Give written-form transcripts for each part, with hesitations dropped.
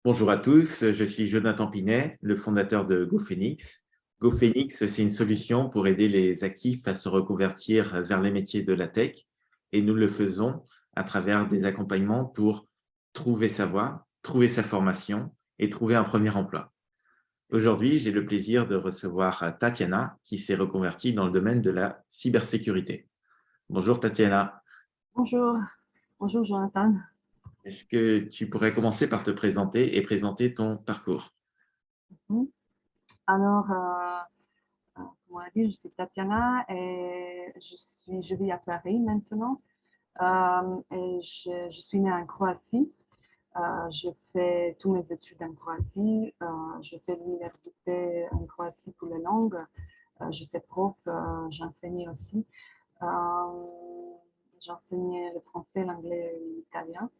Bonjour à tous, je suis Jonathan Pinet, le fondateur de GoPhoenix. GoPhoenix, c'est une solution pour aider les actifs à se reconvertir vers les métiers de la tech et nous le faisons à travers des accompagnements pour trouver sa voie, trouver sa formation et trouver un premier emploi. Aujourd'hui, j'ai le plaisir de recevoir Tatiana qui s'est reconvertie dans le domaine de la cybersécurité. Bonjour Tatiana, Bonjour, bonjour Jonathan. est-ce que tu pourrais commencer par te présenter et présenter ton parcours? Mhm. Alors, comme on a dit, je suis Tatiana et je vis à Paris maintenant. Et je suis née en Croatie. Je fais tous mes études en Croatie. Je fais l'université en Croatie pour les langues. J'étais prof, j'enseignais aussi. Euh, J'enseignais le français, l'anglais et l'italien.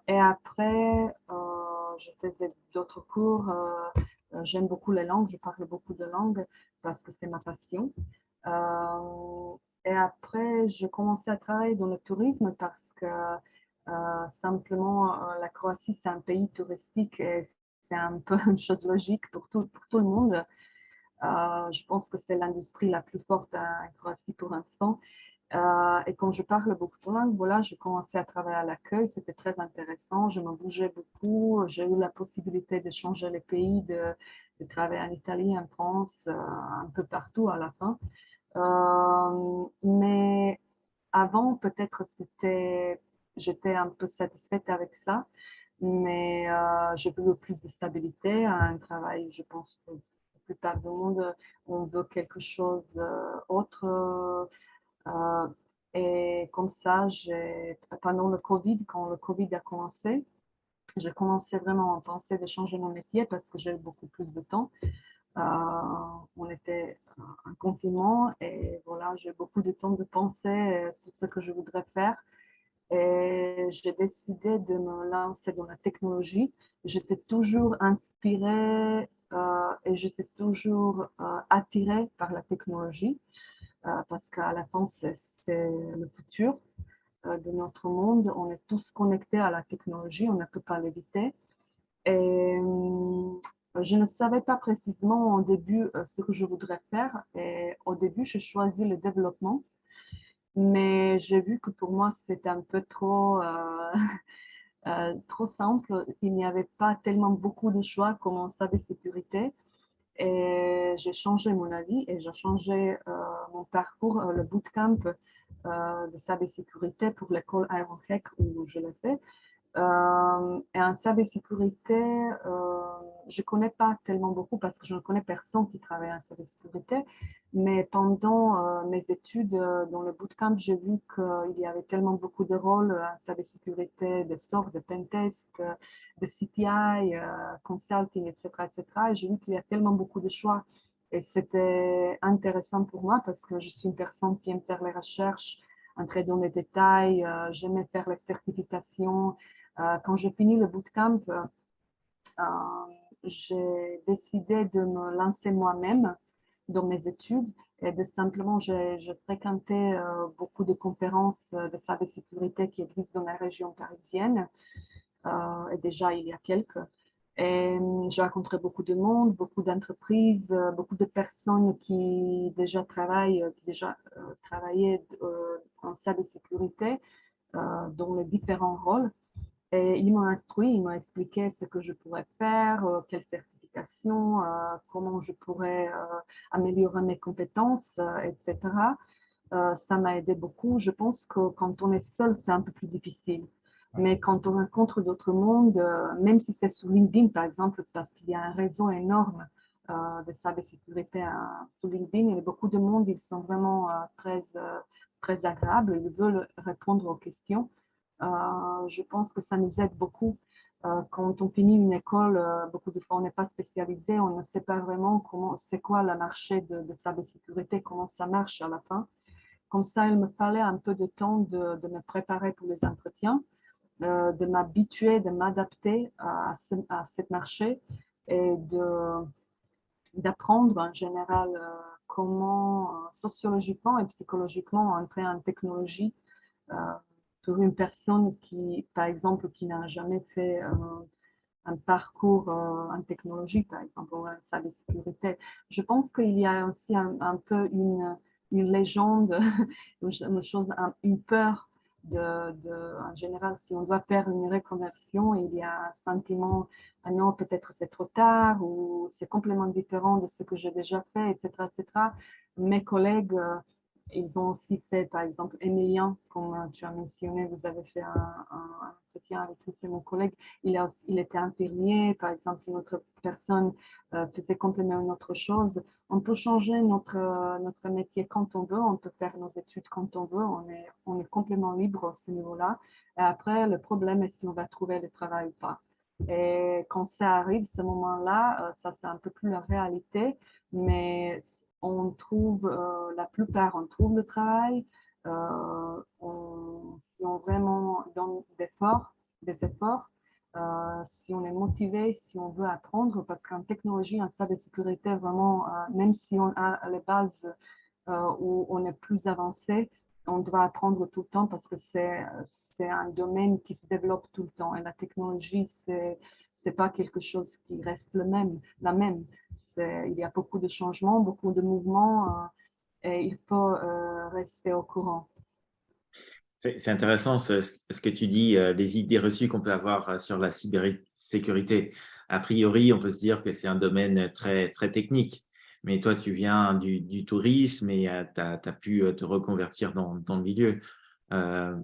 Et après, je faisais d'autres cours. J'aime beaucoup les langues, je parle beaucoup de langues parce que c'est ma passion. Et après, je commençais à travailler dans le tourisme parce que simplement, la Croatie, c'est un pays touristique et c'est un peu une chose logique pour tout le monde. Je pense que c'est l'industrie la plus forte en Croatie pour l'instant. Et quand je parle beaucoup de langues, voilà, j'ai commencé à travailler à l'accueil, c'était très intéressant, je me bougeais beaucoup, j'ai eu la possibilité de changer les pays, de travailler en Italie, en France, un peu partout à la fin. Mais avant, peut-être j'étais un peu satisfaite avec ça, mais j'ai voulu plus de stabilité, un travail, je pense que la plupart du monde, on veut quelque chose autre. Euh, et comme ça, pendant le Covid, quand le Covid a commencé, j'ai commencé vraiment à penser de changer mon métier parce que j'ai beaucoup plus de temps. Euh, on était en confinement et voilà, j'ai beaucoup de temps de penser sur ce que je voudrais faire. Et j'ai décidé de me lancer dans la technologie. J'étais toujours inspirée et j'étais toujours attirée par la technologie parce qu'à la fin, c'est le futur de notre monde. On est tous connectés à la technologie, on ne peut pas l'éviter. Et je ne savais pas précisément au début ce que je voudrais faire. Et au début, j'ai choisi le développement, mais j'ai vu que pour moi, c'était un peu trop, trop simple. Il n'y avait pas tellement beaucoup de choix comme en cybersécurité. Et j'ai changé mon avis et j'ai changé mon parcours, le bootcamp de cybersécurité pour l'école Ironhack où je l'ai fait. Et en cybersécurité, je ne connais pas tellement beaucoup parce que je ne connais personne qui travaille en cybersécurité. Mais pendant mes études dans le bootcamp, j'ai vu qu'il y avait tellement beaucoup de rôles en cybersécurité, de SOC, de pentest, de CTI, consulting, etc., etc. Et j'ai vu qu'il y a tellement beaucoup de choix. Et c'était intéressant pour moi parce que je suis une personne qui aime faire les recherches, entrer dans les détails, j'aimais faire les certifications. Quand j'ai fini le bootcamp, euh, j'ai décidé de me lancer moi-même dans mes études et de simplement, j'ai fréquenté beaucoup de conférences de cybersécurité qui existent dans la région parisienne, et déjà il y a quelques. Et j'ai rencontré beaucoup de monde, beaucoup d'entreprises, beaucoup de personnes qui déjà travaillent, qui déjà travaillaient en cybersécurité dans les différents rôles. Et ils m'ont instruit, ils m'ont expliqué ce que je pourrais faire, quelles certifications, comment je pourrais améliorer mes compétences, etc. Ça m'a aidé beaucoup. Je pense que quand on est seul, c'est un peu plus difficile. Mais quand on rencontre d'autres mondes, même si c'est sur LinkedIn, par exemple, parce qu'il y a un réseau énorme de cybersécurité sur LinkedIn, il y a beaucoup de monde, ils sont vraiment très agréables, ils veulent répondre aux questions. Je pense que ça nous aide beaucoup. Quand on finit une école, beaucoup de fois, on n'est pas spécialisé, on ne sait pas vraiment comment, c'est quoi le marché de cybersécurité, comment ça marche à la fin. Comme ça, il me fallait un peu de temps de me préparer pour les entretiens, de m'habituer, de m'adapter à ce marché et d'apprendre en général comment sociologiquement et psychologiquement entrer en technologie euh, pour une personne qui, par exemple, qui n'a jamais fait un parcours en technologie, par exemple, ou en cybersécurité. Je pense qu'il y a aussi un peu une légende, une chose, une peur en général, si on doit faire une reconversion, il y a un sentiment, ah non, peut-être c'est trop tard ou c'est complètement différent de ce que j'ai déjà fait, etc., etc. Mes collègues, ils ont aussi fait, par exemple, Emilien, comme tu as mentionné, vous avez fait un entretien avec lui, c'est mon collègue. Il était infirmier, par exemple, une autre personne faisait complètement une autre chose. On peut changer notre métier quand on veut, on peut faire nos études quand on veut, on est complètement libre à ce niveau-là. Et après, le problème est si on va trouver le travail ou pas. Et quand ça arrive, ce moment-là, ça c'est un peu plus la réalité, mais on trouve, la plupart, on trouve le travail, si on vraiment donne des efforts, si on est motivé, si on veut apprendre, parce qu'en technologie, en cybersécurité, vraiment, même si on a les bases où on est plus avancé, on doit apprendre tout le temps parce que c'est un domaine qui se développe tout le temps. Et la technologie, c'est pas quelque chose qui reste la même. Il y a beaucoup de changements, beaucoup de mouvements et il faut rester au courant. C'est intéressant ce que tu dis, les idées reçues qu'on peut avoir sur la cybersécurité. A priori, on peut se dire que c'est un domaine très, très technique, mais toi, tu viens du tourisme et tu as pu te reconvertir dans le milieu. Euh,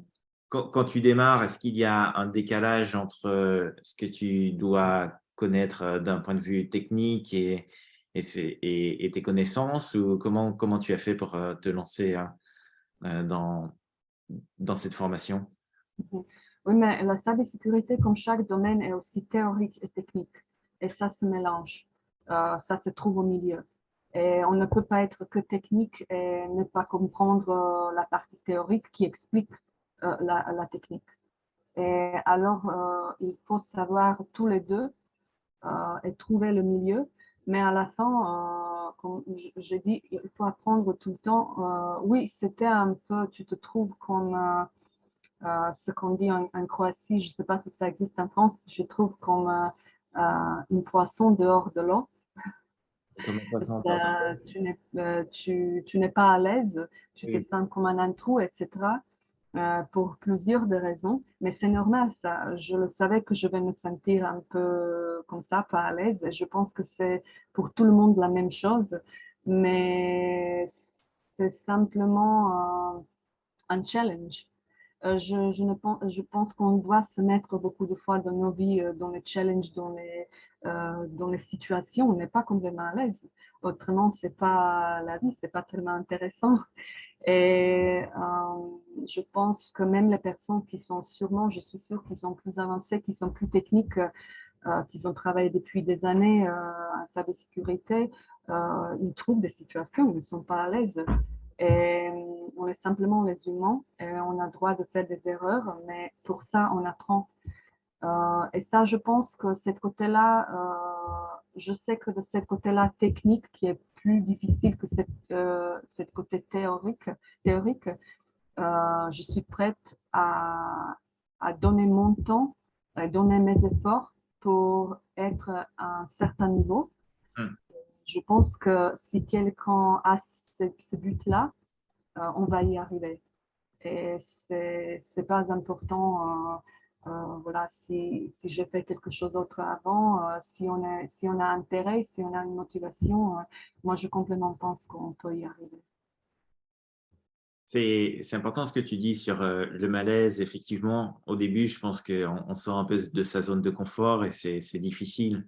quand tu démarres, est-ce qu'il y a un décalage entre ce que tu dois connaître d'un point de vue technique et tes connaissances, ou comment tu as fait pour te lancer dans cette formation? Oui, mais la cybersécurité, comme chaque domaine, est aussi théorique et technique. Et ça se mélange. Ça se trouve au milieu. Et on ne peut pas être que technique et ne pas comprendre la partie théorique qui explique la technique. Et alors, il faut savoir tous les deux et trouver le milieu. Mais à la fin, comme j'ai dit, il faut apprendre tout le temps. Oui, c'était un peu, tu te trouves comme ce qu'on dit en Croatie, je ne sais pas si ça existe en France, je trouve comme une poisson dehors de l'eau. Comment ça s'entend? Tu n'es pas à l'aise, tu te Oui. sens comme un intrus, etc. Pour plusieurs de raisons, mais c'est normal ça. Je le savais que je vais me sentir un peu comme ça, pas à l'aise. Et je pense que c'est pour tout le monde la même chose, mais c'est simplement un challenge. Je pense qu'on doit se mettre beaucoup de fois dans nos vies, dans les challenges, dans les situations, on n'est pas complètement à l'aise. Autrement, c'est pas la vie, c'est pas tellement intéressant. Et je pense que même les personnes qui sont sûrement, je suis sûre, qui sont plus avancées, qui sont plus techniques, qui ont travaillé depuis des années en cybersécurité, ils trouvent des situations où ils ne sont pas à l'aise. Et on est simplement les humains et on a le droit de faire des erreurs, mais pour ça, on apprend. Et ça, je pense que cette côté-là, je sais que de ce côté-là technique, qui est plus difficile que cette côté théorique je suis prête à donner mon temps, à donner mes efforts pour être à un certain niveau. Hmm. Je pense que si quelqu'un a ce but-là, on va y arriver. Et c'est pas important. Voilà, si j'ai fait quelque chose d'autre avant, si on a intérêt, si on a une motivation, moi je complètement pense qu'on peut y arriver. C'est important ce que tu dis sur le malaise. Effectivement, au début, je pense qu'on sort un peu de sa zone de confort et c'est difficile.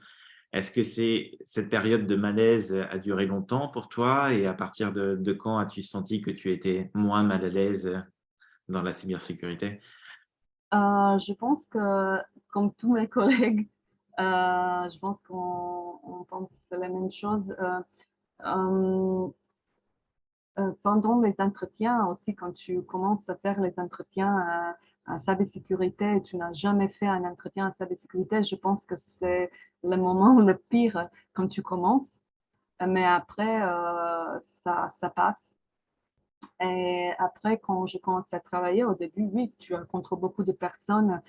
Est-ce que cette période de malaise a duré longtemps pour toi, et à partir de quand as-tu senti que tu étais moins mal à l'aise dans la cybersécurité? Je pense que, comme tous mes collègues, je pense qu'on pense la même chose. Euh, Pendant les entretiens aussi, quand tu commences à faire les entretiens en cybersécurité et tu n'as jamais fait un entretien en cybersécurité, je pense que c'est le moment le pire quand tu commences. Mais après, ça passe. Et après, quand je commence à travailler, au début, oui, tu rencontres beaucoup de personnes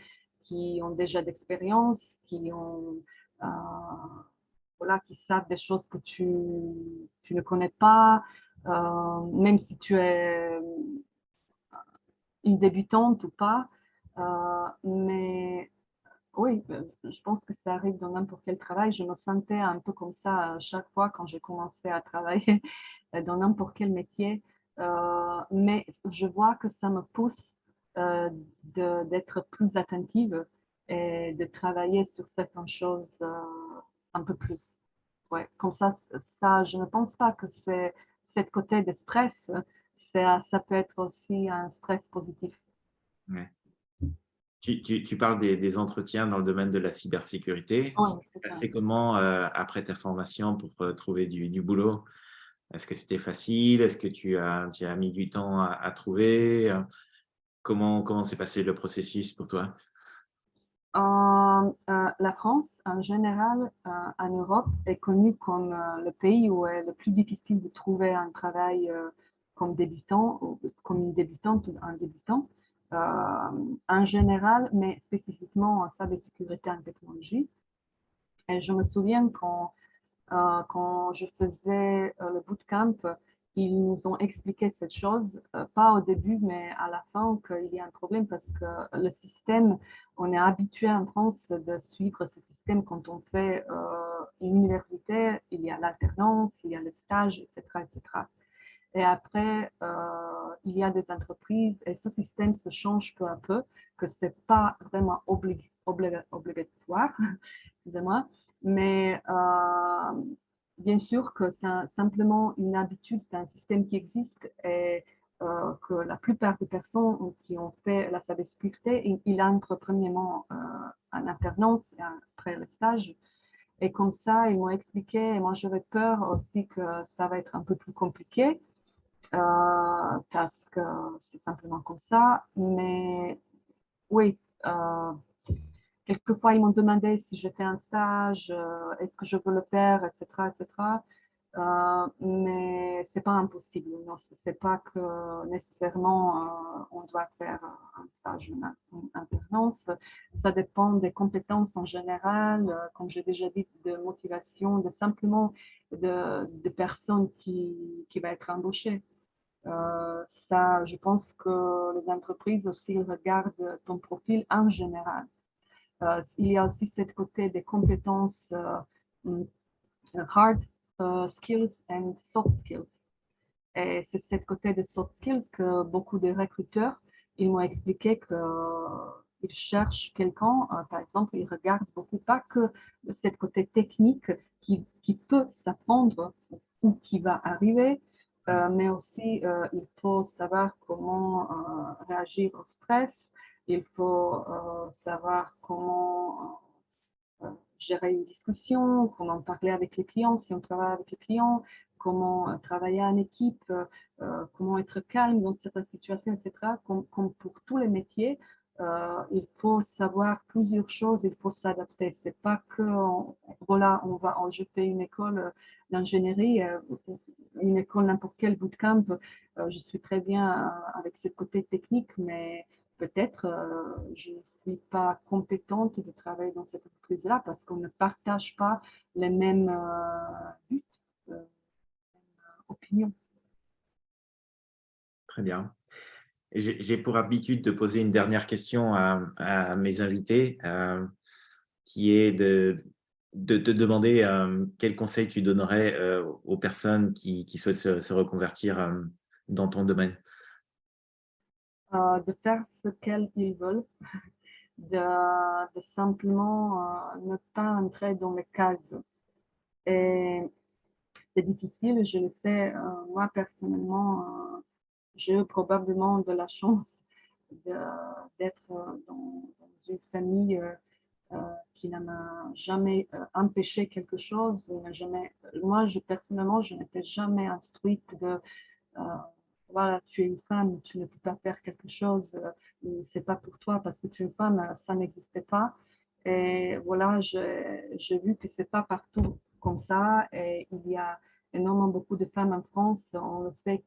qui ont déjà d'expérience, voilà, qui savent des choses que tu ne connais pas, même si tu es une débutante ou pas. Mais oui, je pense que ça arrive dans n'importe quel travail. Je me sentais un peu comme ça chaque fois quand j'ai commencé à travailler dans n'importe quel métier. Mais je vois que ça me pousse d'être plus attentive et de travailler sur certaines choses un peu plus. Ouais, comme ça, je ne pense pas que c'est cette côté de stress. Ça peut être aussi un stress positif. Ouais. Tu parles des entretiens dans le domaine de la cybersécurité. Oui, C'est c'est ça. passé comment après ta formation pour trouver du boulot? Est-ce que c'était facile? Est-ce que tu as mis du temps à trouver? Comment s'est passé le processus pour toi? La France, en général, en Europe, est connue comme le pays où est le plus difficile de trouver un travail comme débutant, ou comme une débutante ou un débutant. En général, mais spécifiquement en cybersécurité et en technologie. Et je me souviens quand je faisais le bootcamp, ils nous ont expliqué cette chose, pas au début, mais à la fin, qu'il y a un problème parce que le système, on est habitué en France de suivre ce système quand on fait une université, il y a l'alternance, il y a le stage, etc., etc. Et après, il y a des entreprises et ce système se change peu à peu, que ce n'est pas vraiment obligatoire, excusez-moi, mais bien sûr que c'est simplement une habitude, c'est un système qui existe et que la plupart des personnes qui ont fait la cybersécurité, ils entrent premièrement en alternance et après le stage. Et comme ça, ils m'ont expliqué, et moi j'avais peur aussi que ça va être un peu plus compliqué parce que c'est simplement comme ça. Mais oui, quelquefois ils m'ont demandé si j'ai fait un stage, est-ce que je veux le faire, etc., etc. Mais c'est pas impossible. Non, c'est pas que nécessairement on doit faire un stage, une alternance. Ça dépend des compétences en général, comme j'ai déjà dit, de motivation, de simplement de personnes qui va être embauchées. Ça, je pense que les entreprises aussi regardent ton profil en général. Il y a aussi cette côté des compétences hard skills and soft skills. Et c'est cette côté des soft skills que beaucoup de recruteurs, ils m'ont expliqué qu'ils cherchent quelqu'un, par exemple, ils regardent beaucoup pas que cette côté technique qui peut s'apprendre ou qui va arriver, mais aussi il faut savoir comment réagir au stress, il faut savoir comment gérer une discussion, comment parler avec les clients si on travaille avec les clients, comment travailler en équipe, comment être calme dans certaines situations, etc. Comme pour tous les métiers, il faut savoir plusieurs choses, il faut s'adapter. C'est pas que voilà, je fais une école d'ingénierie, une école n'importe quel bootcamp, je suis très bien avec ce côté technique, mais peut-être je ne suis pas compétente de travailler dans cette entreprise-là parce qu'on ne partage pas les mêmes buts, opinions. Très bien. J'ai pour habitude de poser une dernière question à mes invités, qui est de te demander quel conseil tu donnerais aux personnes qui souhaitent se reconvertir dans ton domaine. De faire ce qu'ils veulent, de simplement ne pas entrer dans les cases. Et c'est difficile, je le sais, moi personnellement, j'ai eu probablement de la chance d'être dans une famille euh, qui ne m'a jamais empêché quelque chose. Jamais, moi, personnellement, je n'étais jamais instruite de euh, voilà, tu es une femme, tu ne peux pas faire quelque chose, ou c'est pas pour toi parce que tu es une femme, ça n'existait pas. Et voilà, j'ai vu que c'est pas partout comme ça. Et il y a énormément beaucoup de femmes en France, on le sait,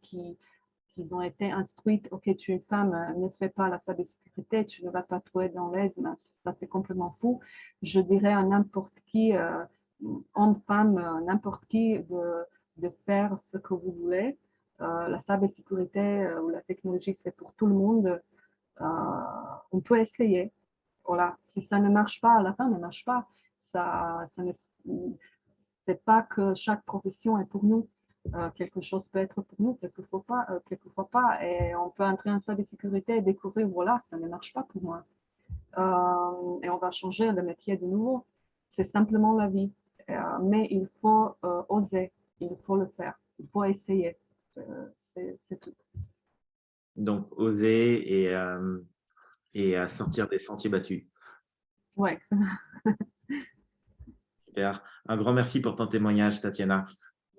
qu'ils ont été instruites, OK, tu es une femme, ne fais pas la cybersécurité, tu ne vas pas trouver dans l'aise, ça c'est complètement fou. Je dirais à n'importe qui, homme, femme, n'importe qui, de faire ce que vous voulez. La cybersécurité ou la technologie, c'est pour tout le monde. On peut essayer. Voilà. Si ça ne marche pas, à la fin, ne marche pas. Ça ne, c'est pas que chaque profession est pour nous. Quelque chose peut être pour nous, quelquefois pas. Et on peut entrer en cybersécurité et découvrir, voilà, ça ne marche pas pour moi. Et on va changer le métier de nouveau. C'est simplement la vie. Mais il faut oser, il faut le faire, il faut essayer. C'est tout. Donc, oser et à sortir des sentiers battus. Ouais. Super. Un grand merci pour ton témoignage, Tatiana.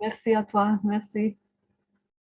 Merci à toi, merci.